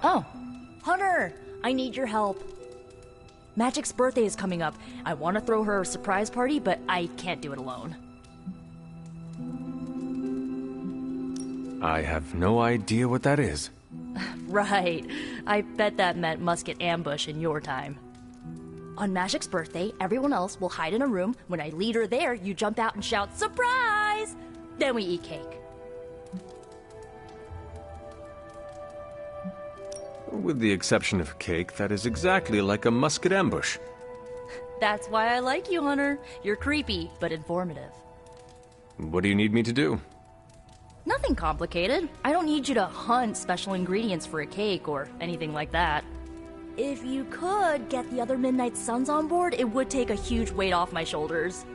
Oh, Hunter, I need your help. Magic's birthday is coming up. I want to throw her a surprise party, but I can't do it alone. I have no idea what that is. Right. I bet that meant musket ambush in your time. On Magic's birthday, everyone else will hide in a room. When I lead her there, you jump out and shout, "Surprise!" Then we eat cake. With the exception of cake, that is exactly like a musket ambush. That's why I like you, Hunter. You're creepy, but informative. What do you need me to do? Nothing complicated. I don't need you to hunt special ingredients for a cake or anything like that. If you could get the other Midnight Suns on board, it would take a huge weight off my shoulders.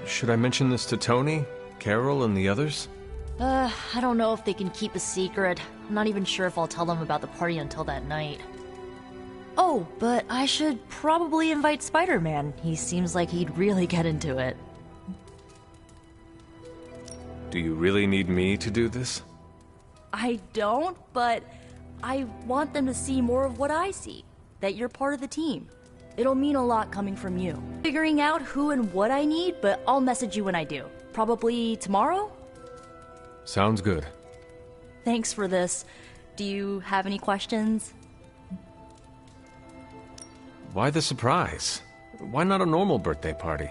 Should I mention this to Tony, Carol, and the others? I don't know if they can keep a secret. I'm not even sure if I'll tell them about the party until that night. Oh, but I should probably invite Spider-Man. He seems like he'd really get into it. Do you really need me to do this? I don't, but I want them to see more of what I see. That you're part of the team. It'll mean a lot coming from you. Figuring out who and what I need, but I'll message you when I do. Probably tomorrow? Sounds good. Thanks for this. Do you have any questions? Why the surprise? Why not a normal birthday party?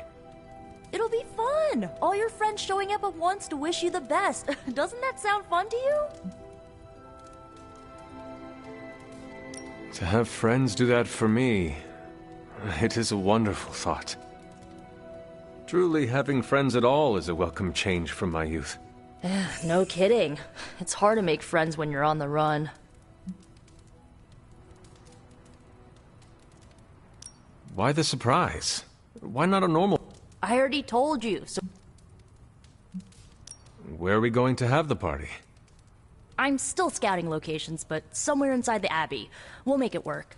It'll be fun! All your friends showing up at once to wish you the best. Doesn't that sound fun to you? To have friends do that for me, it is a wonderful thought. Truly, having friends at all is a welcome change from my youth. No kidding. It's hard to make friends when you're on the run. Why the surprise? Why not a normal... I already told you, so... Where are we going to have the party? I'm still scouting locations, but somewhere inside the Abbey. We'll make it work.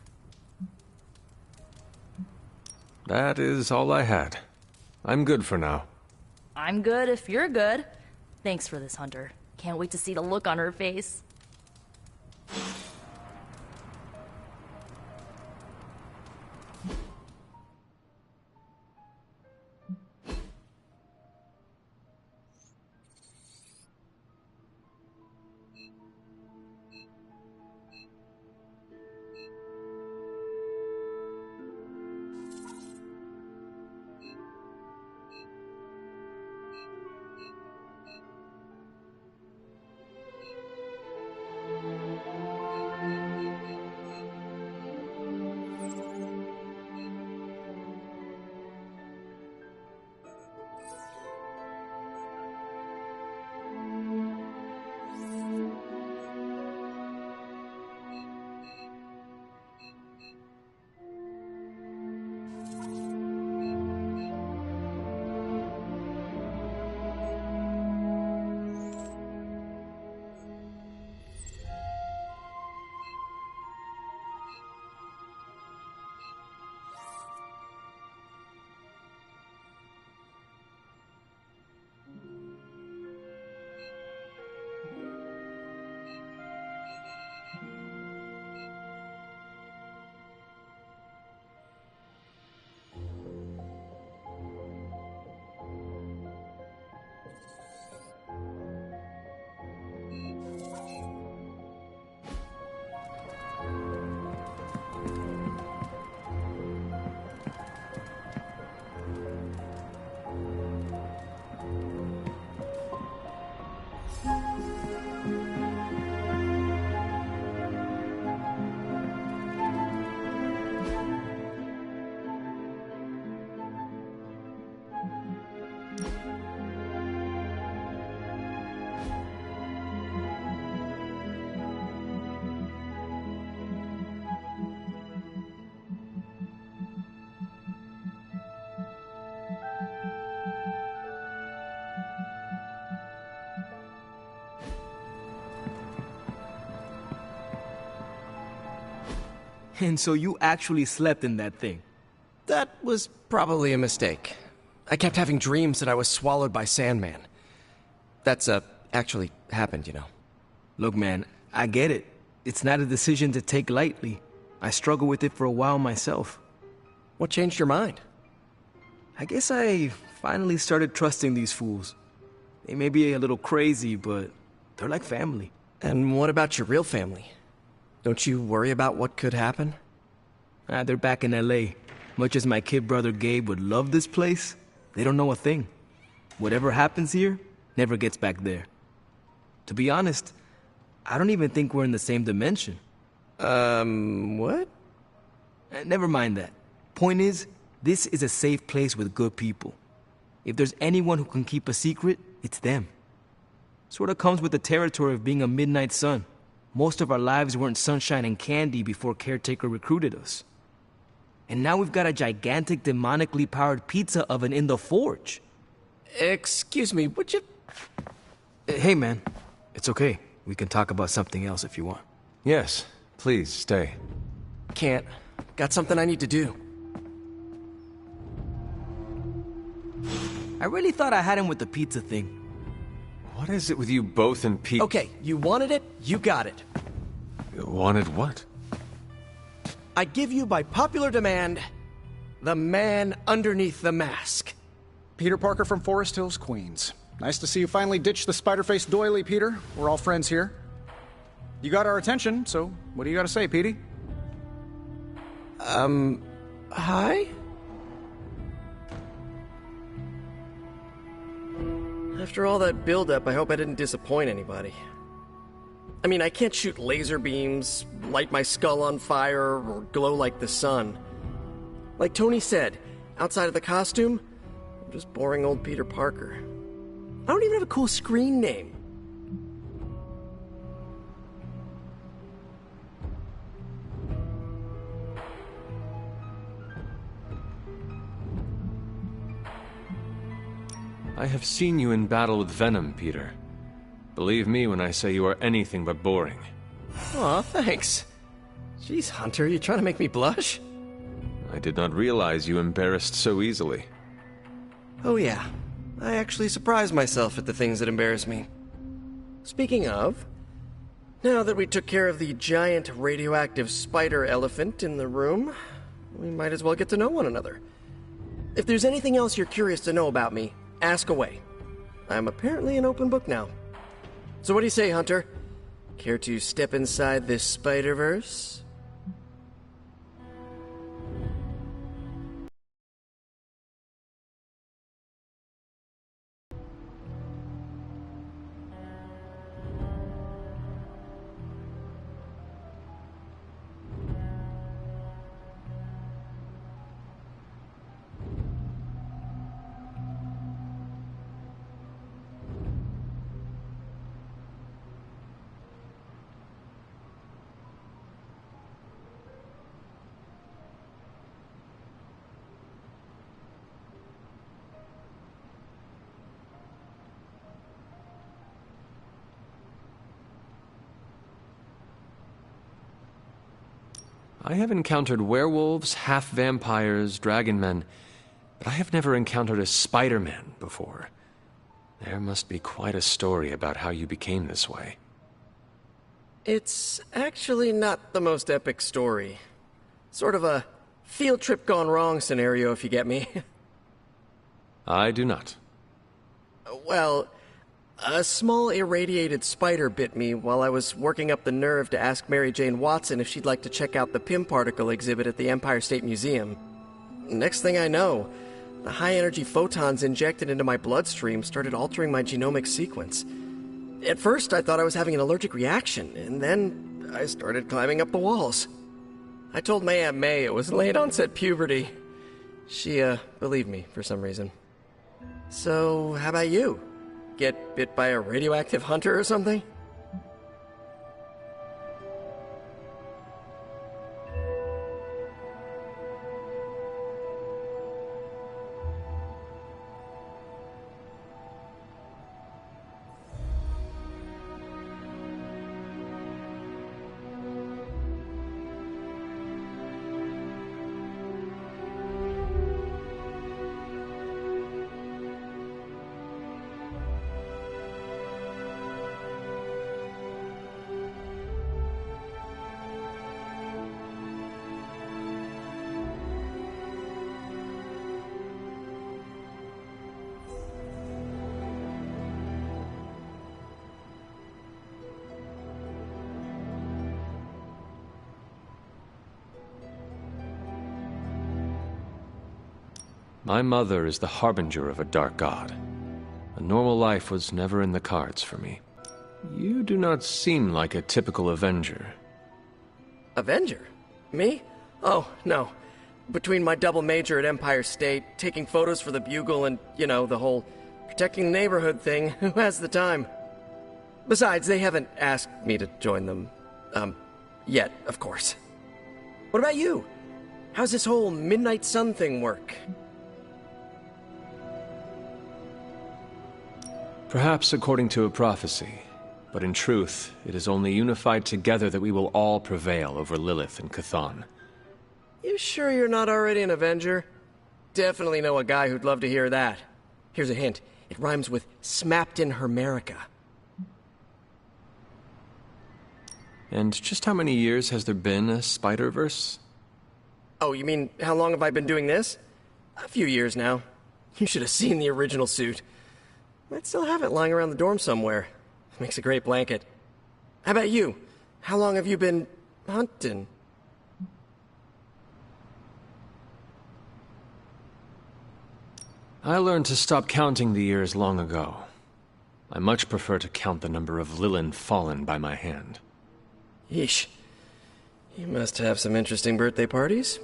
That is all I had. I'm good for now. I'm good if you're good. Thanks for this, Hunter. Can't wait to see the look on her face. And so you actually slept in that thing? That was probably a mistake. I kept having dreams that I was swallowed by Sandman. That's, actually happened, you know. Look, man, I get it. It's not a decision to take lightly. I struggled with it for a while myself. What changed your mind? I guess I finally started trusting these fools. They may be a little crazy, but they're like family. And what about your real family? Don't you worry about what could happen? They're back in LA. Much as my kid brother Gabe would love this place, they don't know a thing. Whatever happens here never gets back there. To be honest, I don't even think we're in the same dimension. What? Never mind that. Point is, this is a safe place with good people. If there's anyone who can keep a secret, it's them. Sort of comes with the territory of being a midnight sun. Most of our lives weren't sunshine and candy before Caretaker recruited us. And now we've got a gigantic demonically powered pizza oven in the forge. Excuse me, would you... Hey man, it's okay. We can talk about something else if you want. Yes, please, stay. Can't. Got something I need to do. I really thought I had him with the pizza thing. What is it with you both and Pete? Okay, you wanted it, you got it. Wanted what? I give you by popular demand, the man underneath the mask. Peter Parker from Forest Hills, Queens. Nice to see you finally ditched the spider-faced doily, Peter. We're all friends here. You got our attention, so what do you got to say, Petey? Hi? After all that build-up, I hope I didn't disappoint anybody. I mean, I can't shoot laser beams, light my skull on fire, or glow like the sun. Like Tony said, outside of the costume, I'm just boring old Peter Parker. I don't even have a cool screen name. I have seen you in battle with Venom, Peter. Believe me when I say you are anything but boring. Aw, thanks. Jeez, Hunter, you trying to make me blush? I did not realize you embarrassed so easily. Oh yeah, I actually surprise myself at the things that embarrass me. Speaking of, now that we took care of the giant radioactive spider elephant in the room, we might as well get to know one another. If there's anything else you're curious to know about me, ask away. I'm apparently an open book now. So what do you say, Hunter? Care to step inside this Spider-Verse? I have encountered werewolves, half-vampires, dragon men, but I have never encountered a Spider-Man before. There must be quite a story about how you became this way. It's actually not the most epic story. Sort of a field trip gone wrong scenario, if you get me. I do not. Well, a small irradiated spider bit me while I was working up the nerve to ask Mary Jane Watson if she'd like to check out the Pym particle exhibit at the Empire State Museum. Next thing I know, the high-energy photons injected into my bloodstream started altering my genomic sequence. At first, I thought I was having an allergic reaction, and then I started climbing up the walls. I told my Aunt May it was late-onset puberty. She, believed me for some reason. So, how about you? Get bit by a radioactive hunter or something? My mother is the harbinger of a dark god. A normal life was never in the cards for me. You do not seem like a typical Avenger. Avenger? Me? Oh, no. Between my double major at Empire State, taking photos for the Bugle, and, the whole protecting the neighborhood thing, who has the time? Besides, they haven't asked me to join them. Yet, of course. What about you? How's this whole Midnight Sun thing work? Perhaps according to a prophecy, but in truth, it is only unified together that we will all prevail over Lilith and Chthon. You sure you're not already an Avenger? Definitely know a guy who'd love to hear that. Here's a hint. It rhymes with smapped in Hermerica. And just how many years has there been a Spider-Verse? Oh, you mean how long have I been doing this? A few years now. You should have seen the original suit. Might still have it lying around the dorm somewhere. Makes a great blanket. How about you? How long have you been hunting? I learned to stop counting the years long ago. I much prefer to count the number of Lilin fallen by my hand. Yeesh. You must have some interesting birthday parties.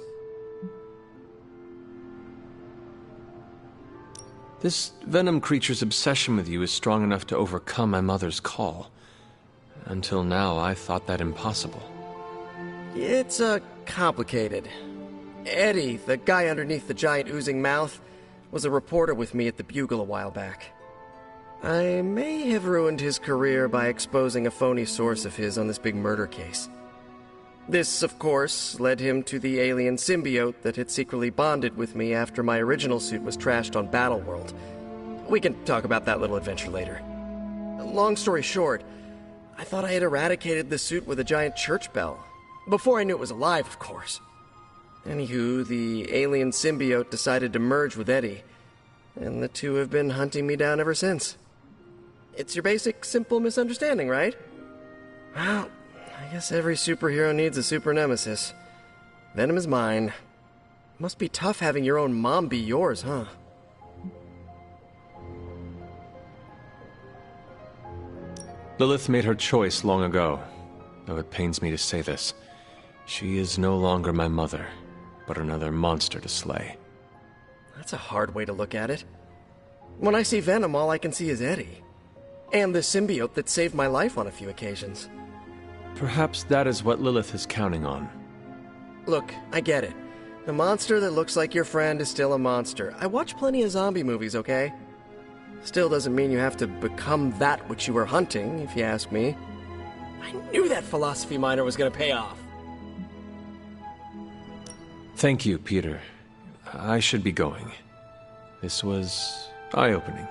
This Venom creature's obsession with you is strong enough to overcome my mother's call. Until now, I thought that impossible. It's, complicated. Eddie, the guy underneath the giant oozing mouth, was a reporter with me at the Bugle a while back. I may have ruined his career by exposing a phony source of his on this big murder case. This, of course, led him to the alien symbiote that had secretly bonded with me after my original suit was trashed on Battleworld. We can talk about that little adventure later. Long story short, I thought I had eradicated the suit with a giant church bell. Before I knew it was alive, of course. Anywho, the alien symbiote decided to merge with Eddie, and the two have been hunting me down ever since. It's your basic, simple misunderstanding, right? Well, I guess every superhero needs a super nemesis. Venom is mine. Must be tough having your own mom be yours, huh? Lilith made her choice long ago, though it pains me to say this. She is no longer my mother, but another monster to slay. That's a hard way to look at it. When I see Venom, all I can see is Eddie. And the symbiote that saved my life on a few occasions. Perhaps that is what Lilith is counting on. Look, I get it. The monster that looks like your friend is still a monster. I watch plenty of zombie movies, okay? Still doesn't mean you have to become that which you were hunting, if you ask me. I knew that philosophy minor was gonna pay off. Thank you, Peter. I should be going. This was eye-opening.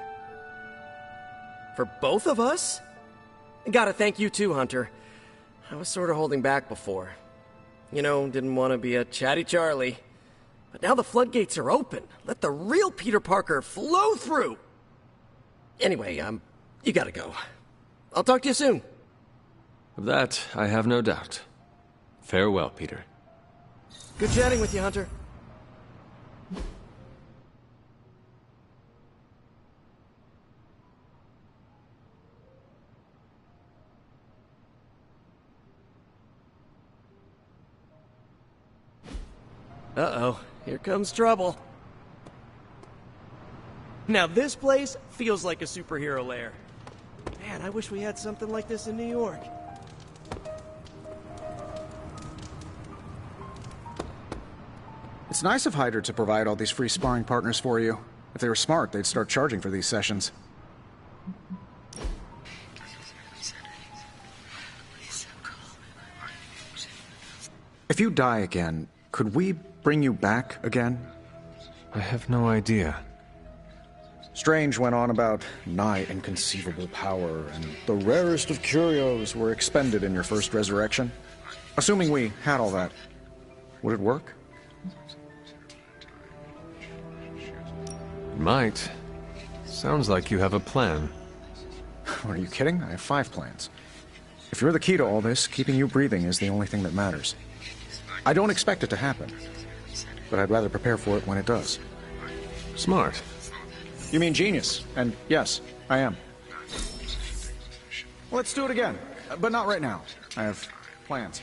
For both of us? Gotta thank you too, Hunter. I was sort of holding back before. Didn't want to be a chatty Charlie. But now the floodgates are open. Let the real Peter Parker flow through! Anyway, you gotta go. I'll talk to you soon. Of that, I have no doubt. Farewell, Peter. Good chatting with you, Hunter. Uh-oh, here comes trouble. Now this place feels like a superhero lair. Man, I wish we had something like this in New York. It's nice of Hyder to provide all these free sparring partners for you. If they were smart, they'd start charging for these sessions. If you die again, could we bring you back again? I have no idea. Strange went on about nigh inconceivable power, and the rarest of curios were expended in your first resurrection. Assuming we had all that, would it work? It might. Sounds like you have a plan. Are you kidding? I have 5 plans. If you're the key to all this, keeping you breathing is the only thing that matters. I don't expect it to happen, but I'd rather prepare for it when it does. Smart. You mean genius? And yes, I am. Let's do it again, but not right now. I have plans.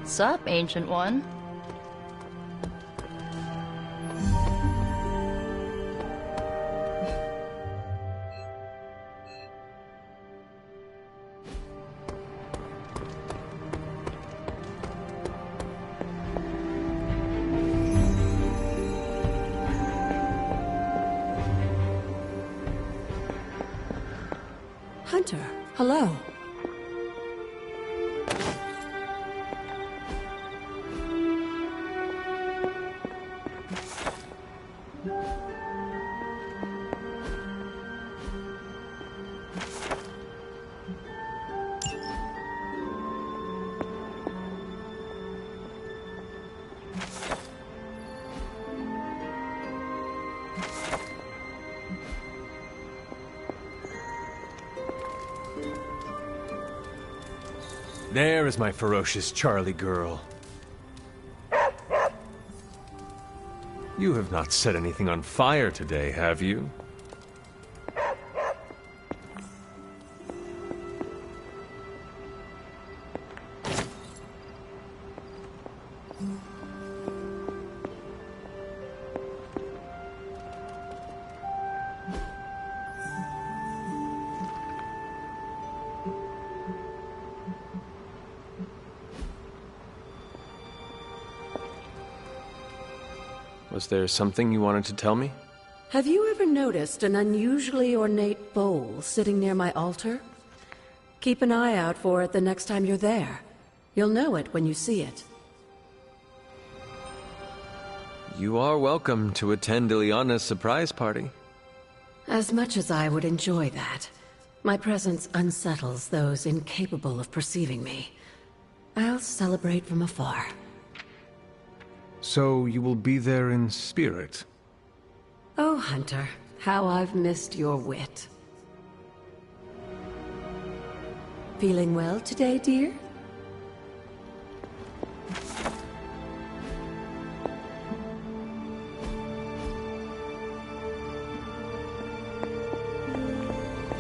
Sup, Ancient One? Hunter, hello. There is my ferocious Charlie girl. You have not set anything on fire today, have you? Was there something you wanted to tell me? Have you ever noticed an unusually ornate bowl sitting near my altar? Keep an eye out for it the next time you're there. You'll know it when you see it. You are welcome to attend Ileana's surprise party. As much as I would enjoy that, my presence unsettles those incapable of perceiving me. I'll celebrate from afar. So you will be there in spirit? Oh, Hunter, how I've missed your wit. Feeling well today, dear?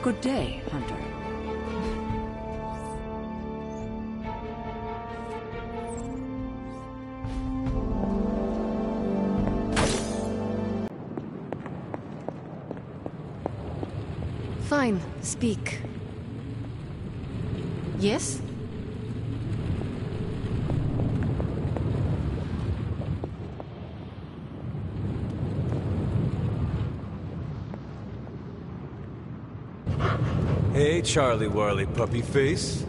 Good day, Hunter. Fine, speak. Yes? Hey, Charlie Warley puppy face.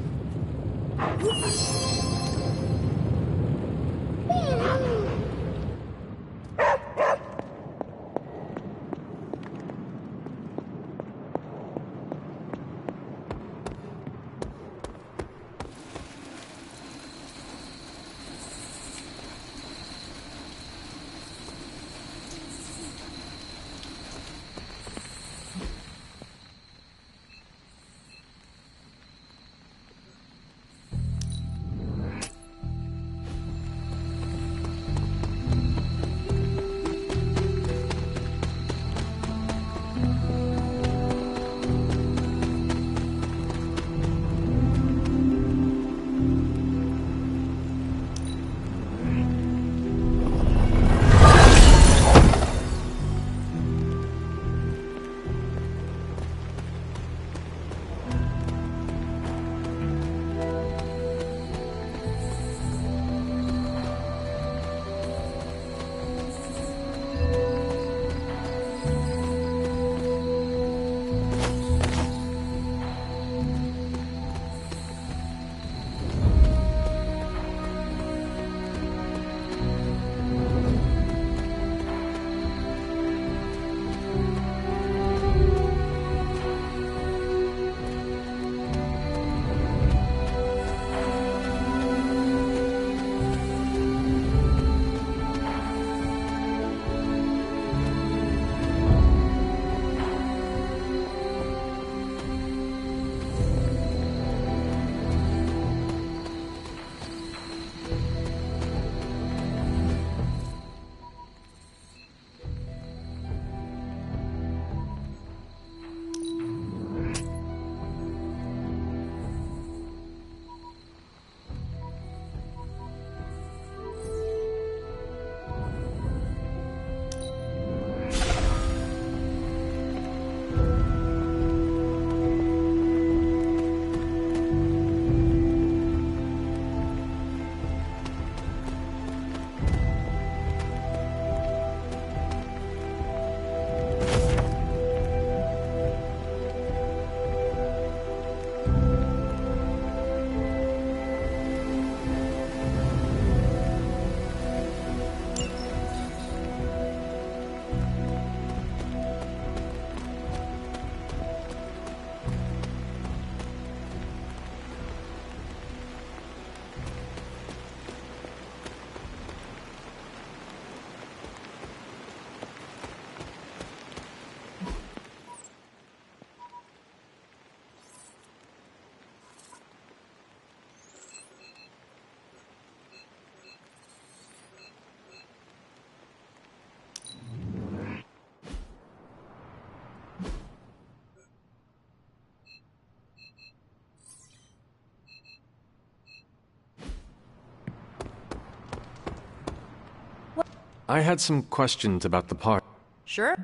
I had some questions about the part. Sure.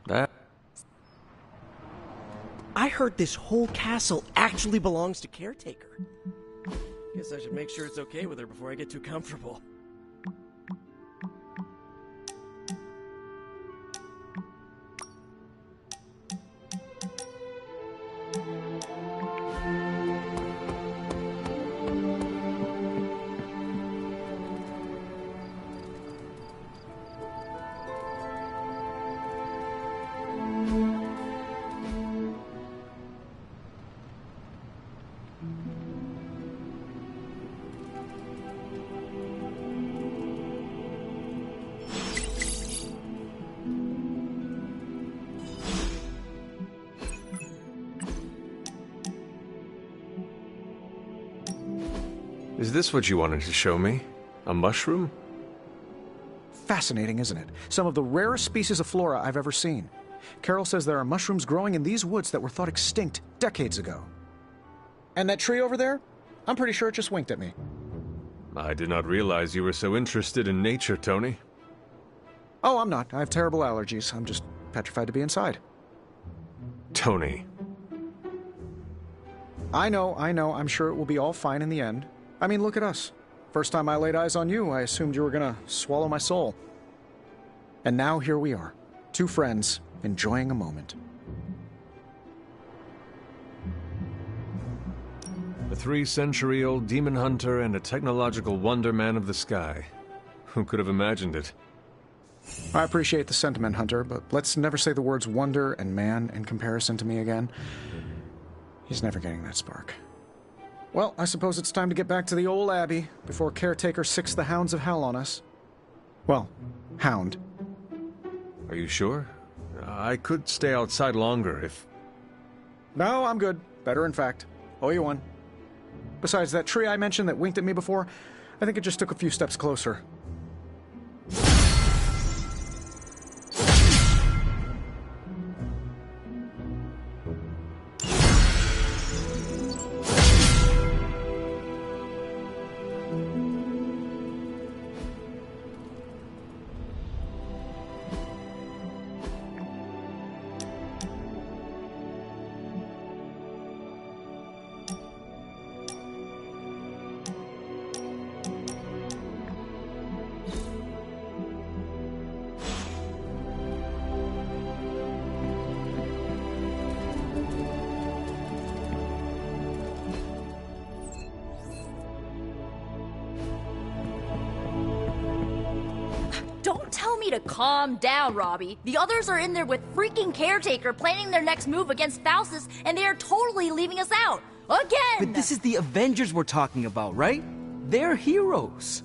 That... I heard this whole castle actually belongs to Caretaker. Guess I should make sure it's okay with her before I get too comfortable. Is this what you wanted to show me? A mushroom? Fascinating, isn't it? Some of the rarest species of flora I've ever seen. Carol says there are mushrooms growing in these woods that were thought extinct decades ago. And that tree over there? I'm pretty sure it just winked at me. I did not realize you were so interested in nature, Tony. Oh, I'm not. I have terrible allergies. I'm just petrified to be inside. Tony. I know. I'm sure it will be all fine in the end. I mean, look at us. First time I laid eyes on you, I assumed you were gonna swallow my soul. And now here we are. Two friends, enjoying a moment. A 3-century-old demon hunter and a technological wonder man of the sky. Who could have imagined it? I appreciate the sentiment, Hunter, but let's never say the words wonder and man in comparison to me again. He's never getting that spark. Well, I suppose it's time to get back to the old Abbey before Caretaker sicks the hounds of hell on us. Well, hound. Are you sure? I could stay outside longer if... No, I'm good. Better, in fact. Owe you one. Besides, that tree I mentioned that winked at me before, I think it just took a few steps closer. Don't tell me to calm down, Robbie. The others are in there with freaking Caretaker planning their next move against Faustus, and they are totally leaving us out. Again! But this is the Avengers we're talking about, right? They're heroes.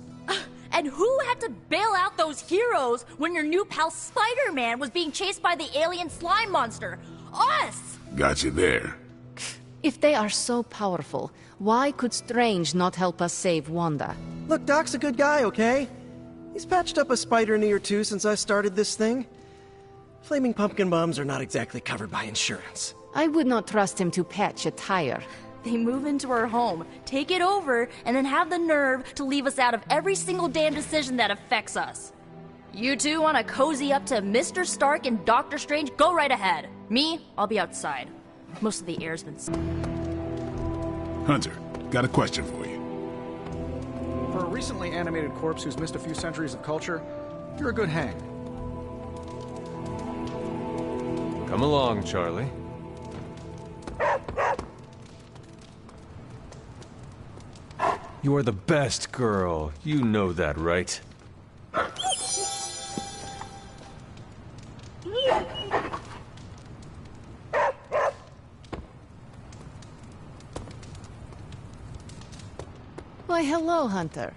And who had to bail out those heroes when your new pal Spider-Man was being chased by the alien slime monster? Us! Got you there. If they are so powerful, why could Strange not help us save Wanda? Look, Doc's a good guy, okay? He's patched up a spider knee or two since I started this thing. Flaming pumpkin bombs are not exactly covered by insurance. I would not trust him to patch a tire. They move into our home, take it over, and then have the nerve to leave us out of every single damn decision that affects us. You two want to cozy up to Mr. Stark and Doctor Strange? Go right ahead. Me, I'll be outside. Most of the air's been... Hunter, got a question for you. For a recently animated corpse who's missed a few centuries of culture, you're a good hang. Come along, Charlie. You are the best girl. You know that, right? Why, hello, Hunter.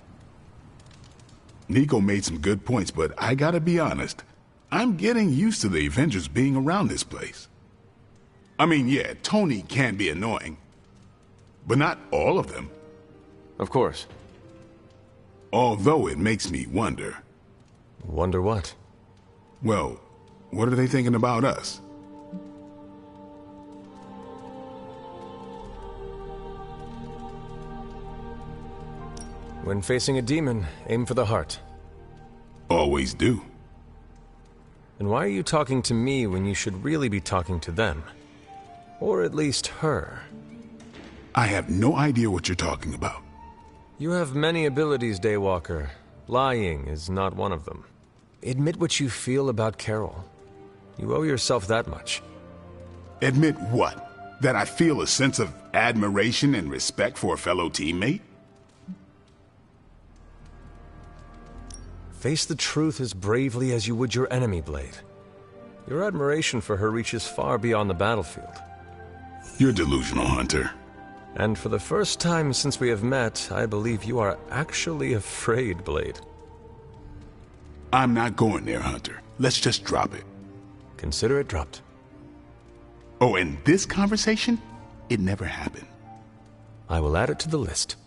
Nico made some good points, but I gotta be honest. I'm getting used to the Avengers being around this place. I mean, yeah, Tony can be annoying, but not all of them. Of course. Although it makes me wonder. Wonder what? Well, what are they thinking about us? When facing a demon, aim for the heart. Always do. Then why are you talking to me when you should really be talking to them? Or at least her? I have no idea what you're talking about. You have many abilities, Daywalker. Lying is not one of them. Admit what you feel about Carol. You owe yourself that much. Admit what? That I feel a sense of admiration and respect for a fellow teammate? Face the truth as bravely as you would your enemy, Blade. Your admiration for her reaches far beyond the battlefield. You're delusional, Hunter. And for the first time since we have met, I believe you are actually afraid, Blade. I'm not going there, Hunter. Let's just drop it. Consider it dropped. Oh, and this conversation? It never happened. I will add it to the list.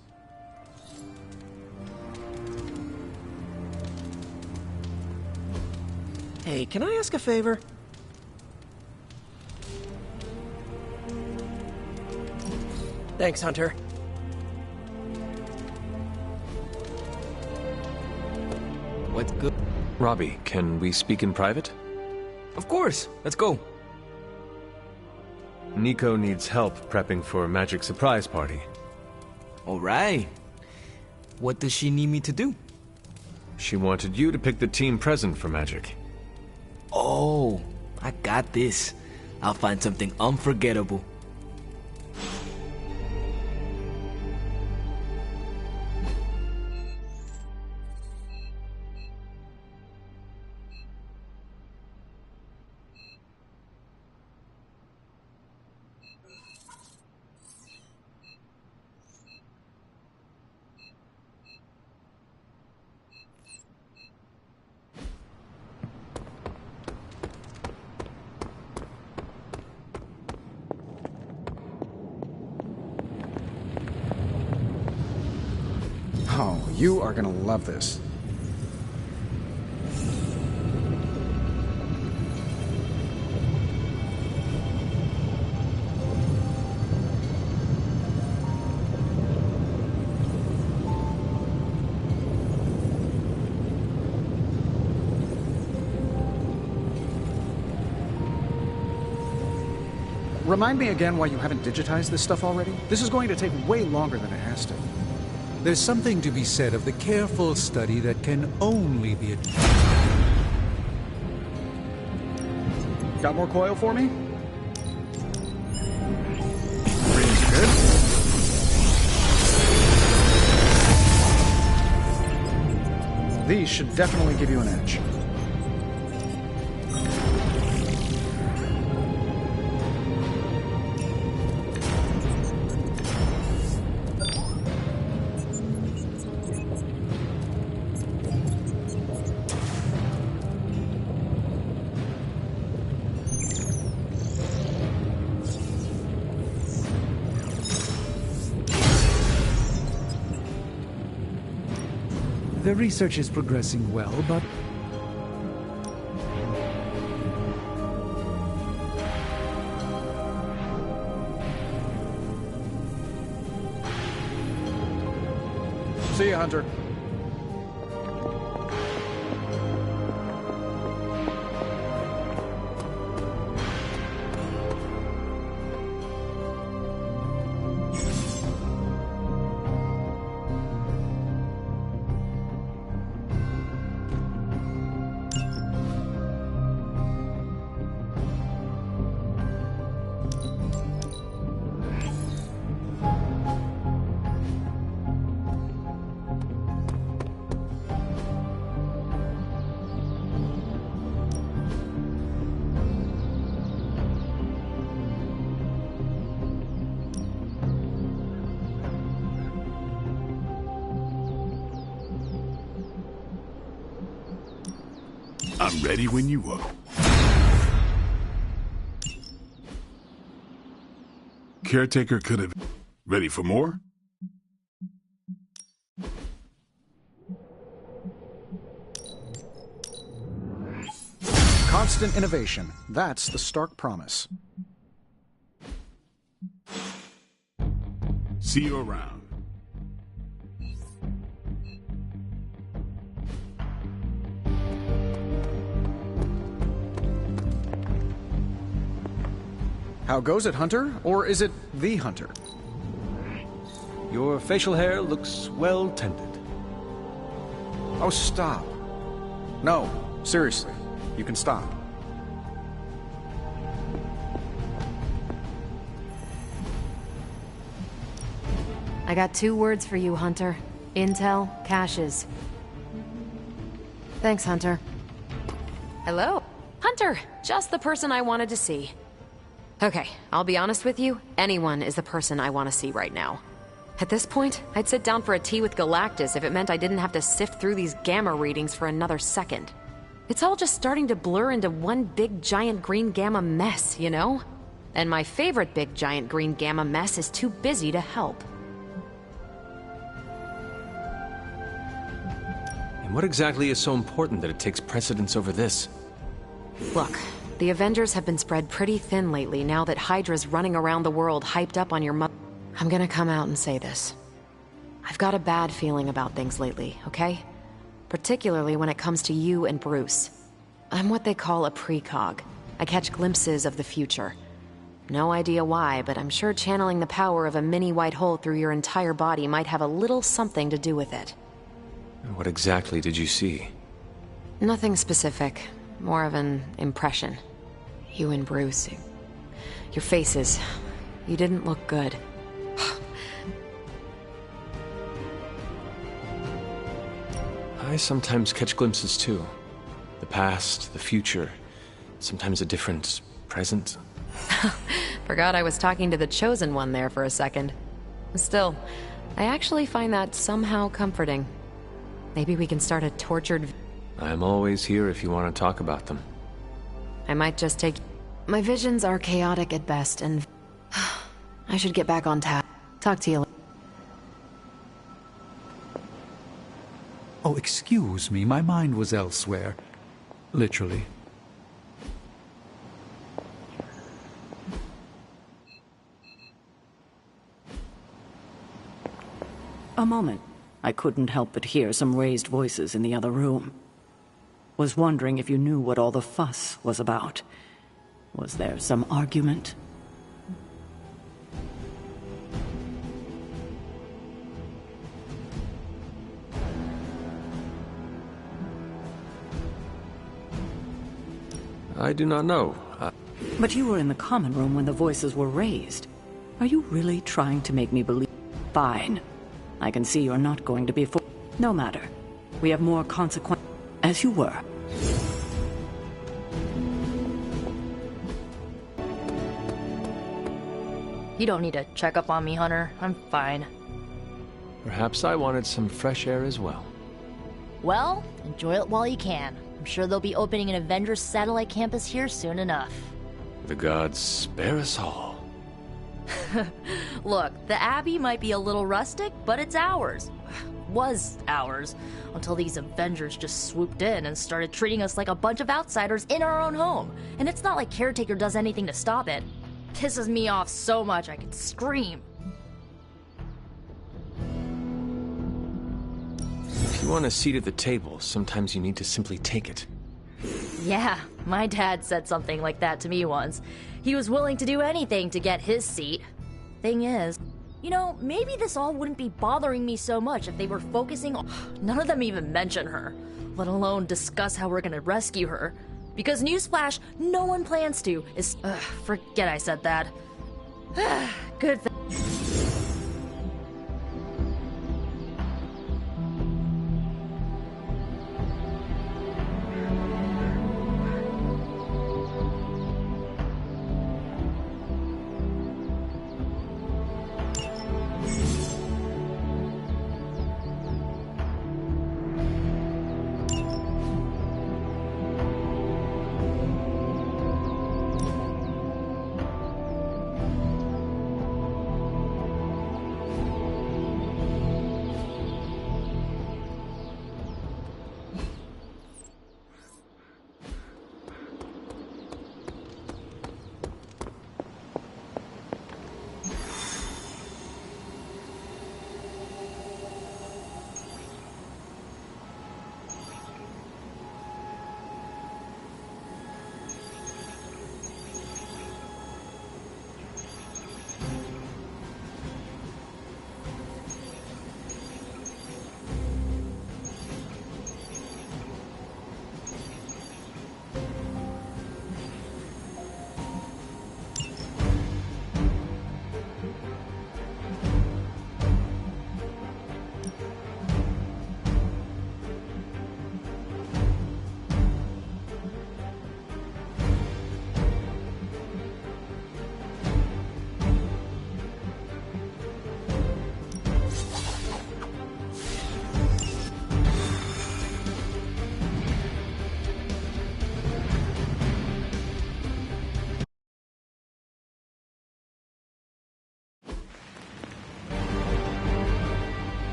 Hey, can I ask a favor? Thanks, Hunter. What's good? Robbie, can we speak in private? Of course. Let's go. Nico needs help prepping for a magic surprise party. All right. What does she need me to do? She wanted you to pick the team present for magic. Oh, I got this. I'll find something unforgettable. Oh, you are gonna love this. Remind me again why you haven't digitized this stuff already? This is going to take way longer than it has to. There's something to be said of the careful study that can only be achieved. Got more coil for me? Really good. These should definitely give you an edge. The research is progressing well, but See ya, Hunter. I'm ready when you are. Caretaker could have... Ready for more? Constant innovation. That's the stark promise. See you around. How goes it, Hunter? Or is it the Hunter? Your facial hair looks well tended. Oh, stop. No, seriously. You can stop. I got 2 words for you, Hunter. Intel, caches. Thanks, Hunter. Hello? Hunter, just the person I wanted to see. Okay, I'll be honest with you, anyone is the person I want to see right now. At this point, I'd sit down for a tea with Galactus if it meant I didn't have to sift through these gamma readings for another second. It's all just starting to blur into one big giant green gamma mess, you know? And my favorite big giant green gamma mess is too busy to help. And what exactly is so important that it takes precedence over this? Look, the Avengers have been spread pretty thin lately now that Hydra's running around the world hyped up on your I'm gonna come out and say this. I've got a bad feeling about things lately, okay? Particularly when it comes to you and Bruce. I'm what they call a precog. I catch glimpses of the future. No idea why, but I'm sure channeling the power of a mini white hole through your entire body might have a little something to do with it. What exactly did you see? Nothing specific. More of an impression. You and Bruce. Your faces. You didn't look good. I sometimes catch glimpses too. The past, the future, sometimes a different present. Forgot I was talking to the Chosen One there for a second. Still, I actually find that somehow comforting. Maybe we can start a tortured... I'm always here if you want to talk about them. I might just take... My visions are chaotic at best, and... I should get back on task. Talk to you later. Oh, excuse me, my mind was elsewhere. Literally. A moment. I couldn't help but hear some raised voices in the other room. Was wondering if you knew what all the fuss was about. Was there some argument? I do not know. But you were in the common room when the voices were raised. Are you really trying to make me believe? Fine. I can see you're not going to be No matter. We have more consequence. As you were. You don't need to check up on me, Hunter. I'm fine. Perhaps I wanted some fresh air as well. Well, enjoy it while you can. I'm sure they'll be opening an Avengers satellite campus here soon enough. The gods spare us all. Look, the Abbey might be a little rustic, but it's ours. Was ours. Until these Avengers just swooped in and started treating us like a bunch of outsiders in our own home. And it's not like Caretaker does anything to stop it. Pisses me off so much I could scream. If you want a seat at the table, sometimes you need to simply take it. Yeah, my dad said something like that to me once. He was willing to do anything to get his seat. Thing is, you know, maybe this all wouldn't be bothering me so much if they were focusing on... None of them even mention her, let alone discuss how we're gonna rescue her. Because newsflash, no one plans to. Forget I said that. Good thing.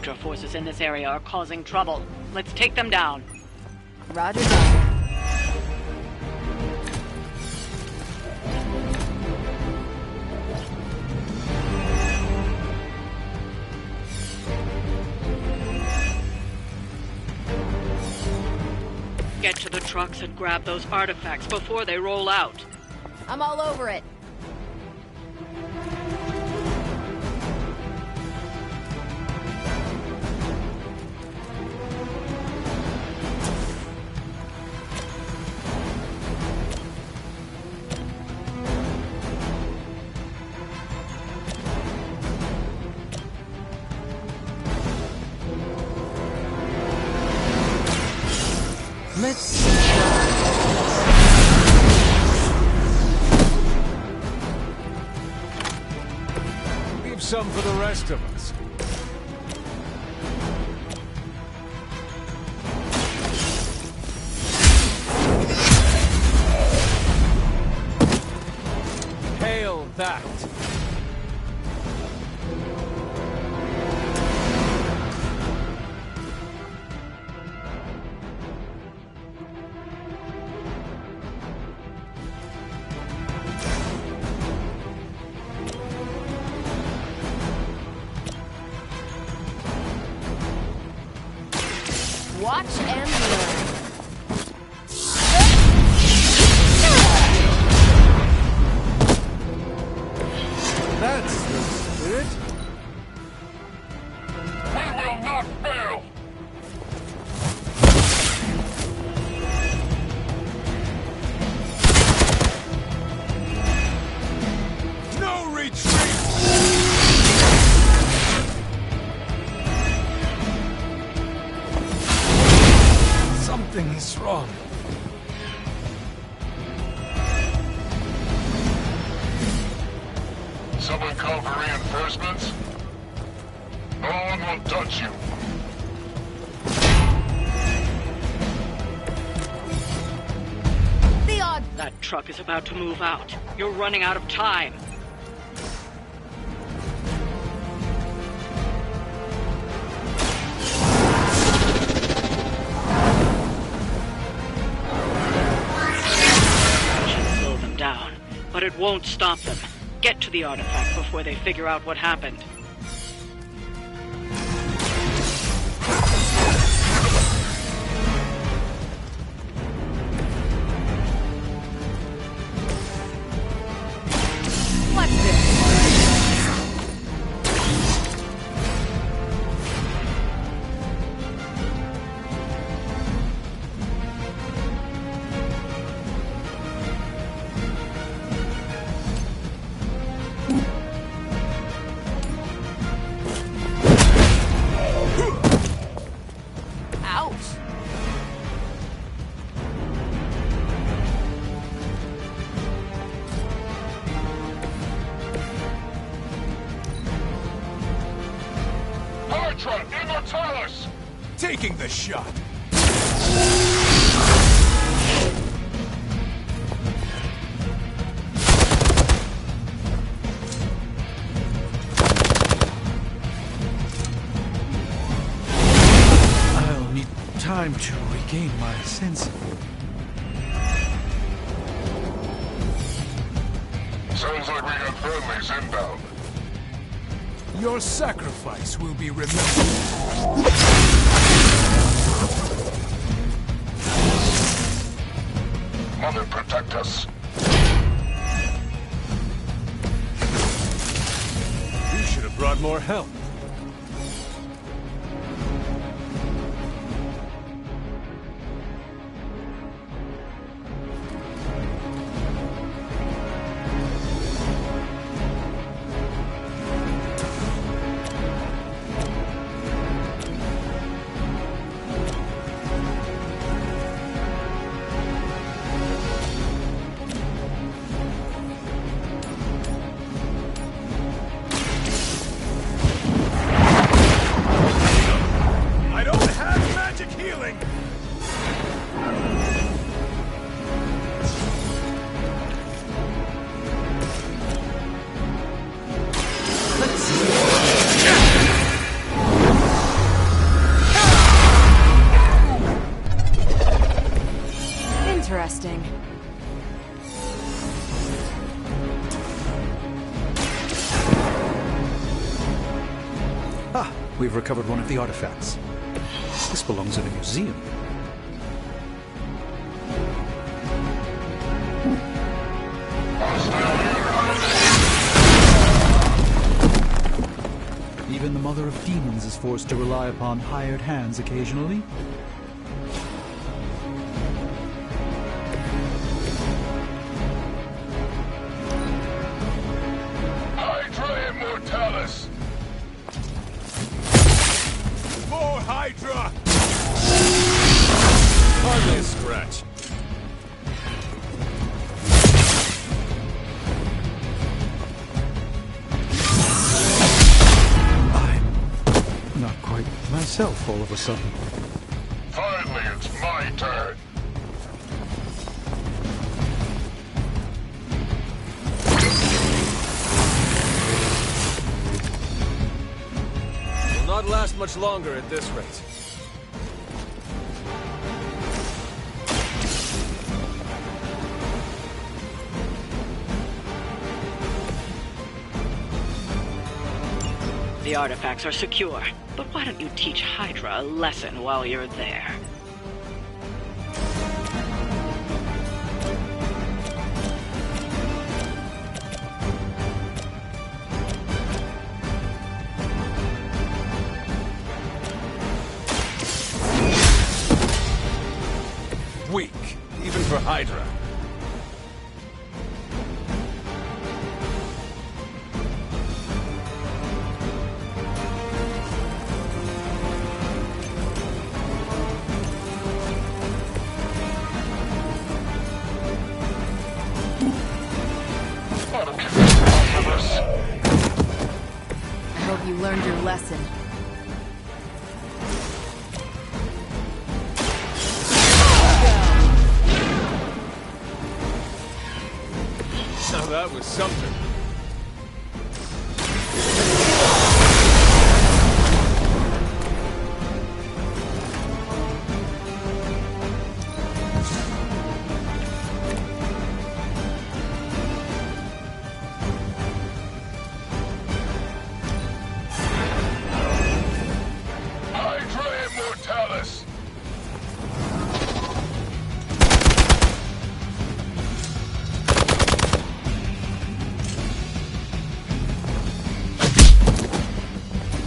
Hydra forces in this area are causing trouble. Let's take them down. Roger that. Get to the trucks and grab those artifacts before they roll out. I'm all over it. Let's Leave some for the rest of us. Hail that! Watch and learn. That's the spirit. We will not fail! No retreat! Something is wrong. Someone call for reinforcements? No one will touch you. The odds. That truck is about to move out. You're running out of time. Should slow them down, but it won't stop them. Get to the artifact before they figure out what happened. What's this? Ouch. Hydra, Immortalis! Taking the shot. I'll need time to regain my senses. Sounds like we got friendlies inbound. Your sacrifice will be remembered. Mother, protect us. You should have brought more help. resting. Ah, we've recovered one of the artifacts. This belongs in a museum. Even the Mother of Demons is forced to rely upon hired hands occasionally. Hydra Immortalis! More Hydra! Hardly a scratch. I'm not quite myself all of a sudden. Finally, it's my turn. Will not last much longer at this rate. The artifacts are secure, but why don't you teach Hydra a lesson while you're there? Weak, even for Hydra. I hope you learned your lesson. Now that was something. Hydra Immortalis!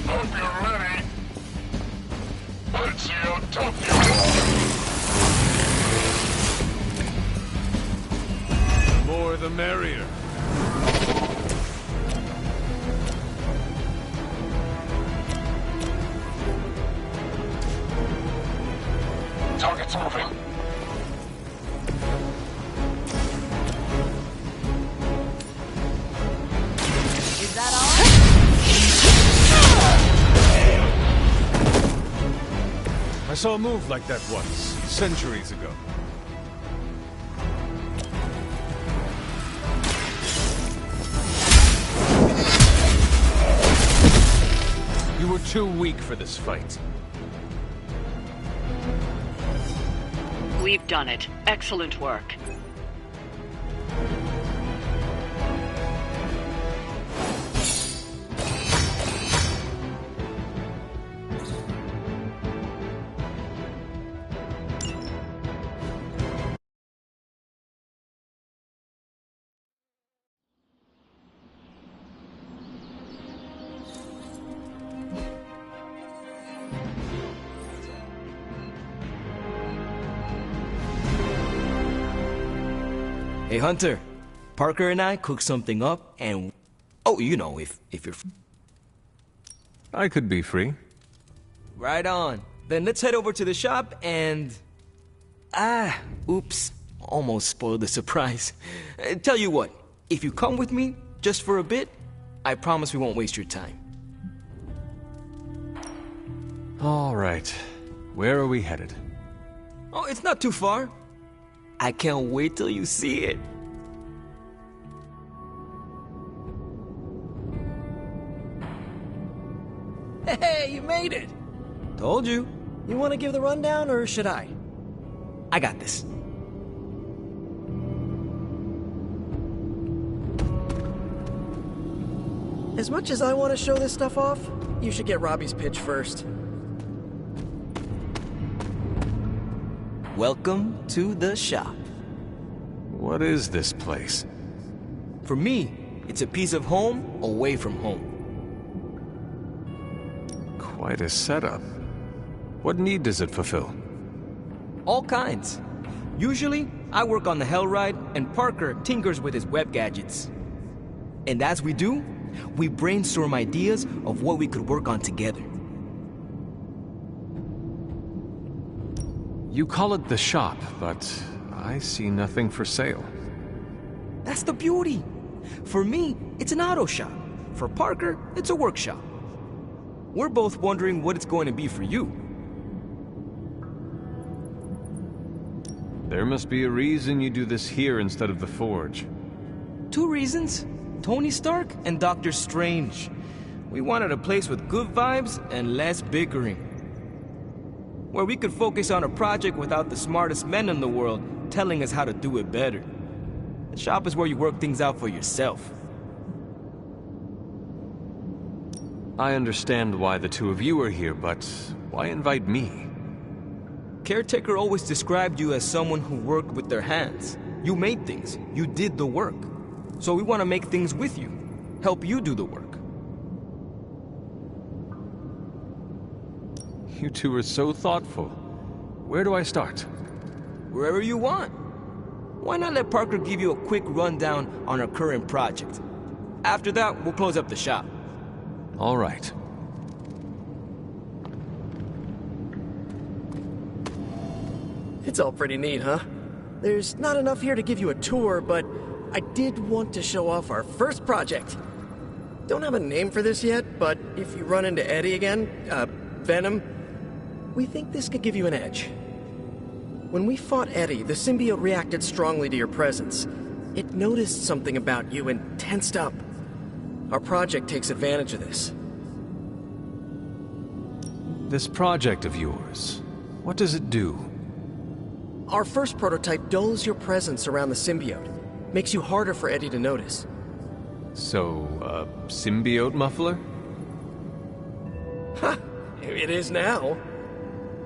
Hope you're ready. Let's see how tough you are. The more the merrier. Target's moving. Is that all? I saw a move like that once, centuries ago. You were too weak for this fight. We've done it. Excellent work. Hey, Hunter. Parker and I cooked something up, and... Oh, you know, if you're... I could be free. Right on. Then let's head over to the shop and... Oops. Almost spoiled the surprise. Tell you what, if you come with me, just for a bit, I promise we won't waste your time. All right. Where are we headed? Oh, it's not too far. I can't wait till you see it. Hey, you made it! Told you. You want to give the rundown, or should I? I got this. As much as I want to show this stuff off, you should get Robbie's pitch first. Welcome to the shop. What is this place? For me, it's a piece of home away from home. Quite a setup. What need does it fulfill? All kinds. Usually, I work on the Hell Ride, and Parker tinkers with his web gadgets. And as we do, we brainstorm ideas of what we could work on together. You call it the shop, but I see nothing for sale. That's the beauty. For me, it's an auto shop. For Parker, it's a workshop. We're both wondering what it's going to be for you. There must be a reason you do this here instead of the Forge. 2 reasons. Tony Stark and Doctor Strange. We wanted a place with good vibes and less bickering. Where we could focus on a project without the smartest men in the world telling us how to do it better. The shop is where you work things out for yourself. I understand why the 2 of you are here, but why invite me? Caretaker always described you as someone who worked with their hands. You made things. You did the work. So we want to make things with you. Help you do the work. You 2 are so thoughtful. Where do I start? Wherever you want. Why not let Parker give you a quick rundown on our current project? After that, we'll close up the shop. All right. It's all pretty neat, huh? There's not enough here to give you a tour, but I did want to show off our first project. Don't have a name for this yet, but if you run into Eddie again, Venom, we think this could give you an edge. When we fought Eddie, the symbiote reacted strongly to your presence. It noticed something about you and tensed up. Our project takes advantage of this. This project of yours, what does it do? Our first prototype dulls your presence around the symbiote. Makes you harder for Eddie to notice. So, symbiote muffler? Ha! It is now.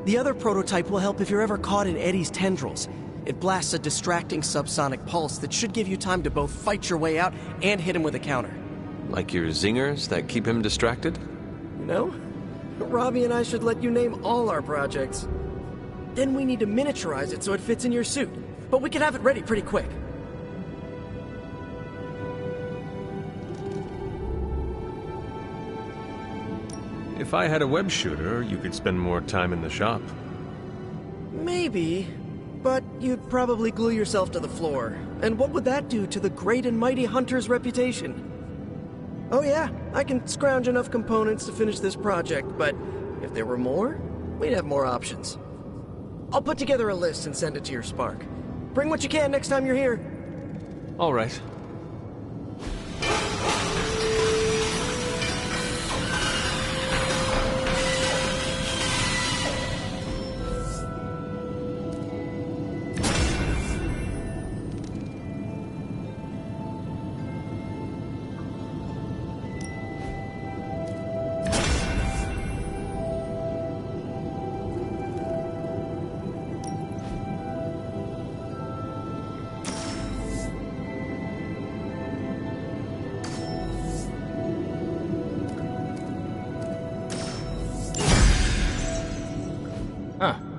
The other prototype will help if you're ever caught in Eddie's tendrils. It blasts a distracting subsonic pulse that should give you time to both fight your way out and hit him with a counter. Like your zingers that keep him distracted? You know, Robbie and I should let you name all our projects. Then we need to miniaturize it so it fits in your suit. But we can have it ready pretty quick. If I had a web shooter, you could spend more time in the shop. Maybe, but you'd probably glue yourself to the floor. And what would that do to the great and mighty Hunter's reputation? Oh yeah, I can scrounge enough components to finish this project, but if there were more, we'd have more options. I'll put together a list and send it to your Spark. Bring what you can next time you're here. All right.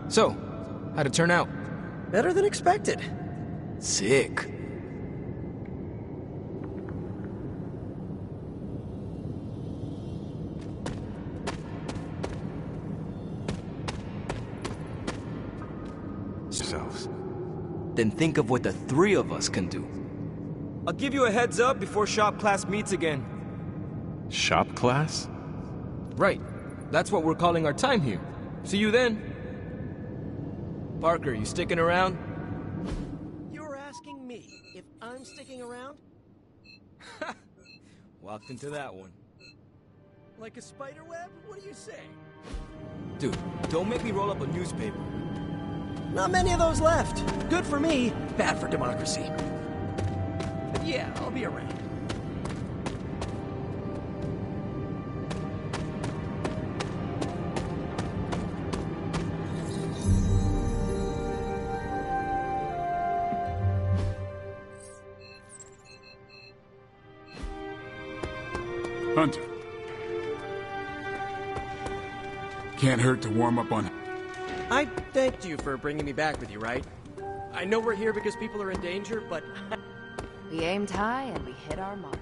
So, how'd it turn out? Better than expected. Sick. Then think of what the 3 of us can do. I'll give you a heads up before shop class meets again. Shop class? Right. That's what we're calling our time here. See you then. Parker, you sticking around? You're asking me if I'm sticking around? Walked into that one. Like a spider web? What do you say? Dude, don't make me roll up a newspaper. Not many of those left. Good for me, bad for democracy. But yeah, I'll be around. Hunter. Can't hurt to warm up on... I thanked you for bringing me back with you, right? I know we're here because people are in danger, but... We aimed high and we hit our marks.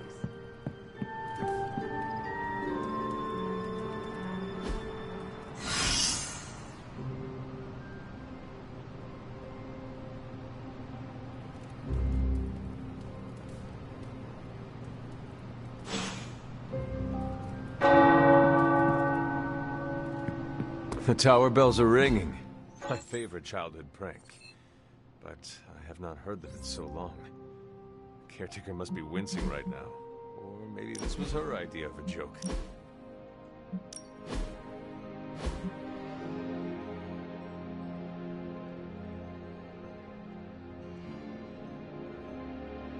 The tower bells are ringing. My favorite childhood prank. But I have not heard them in so long. Caretaker must be wincing right now. Or maybe this was her idea of a joke.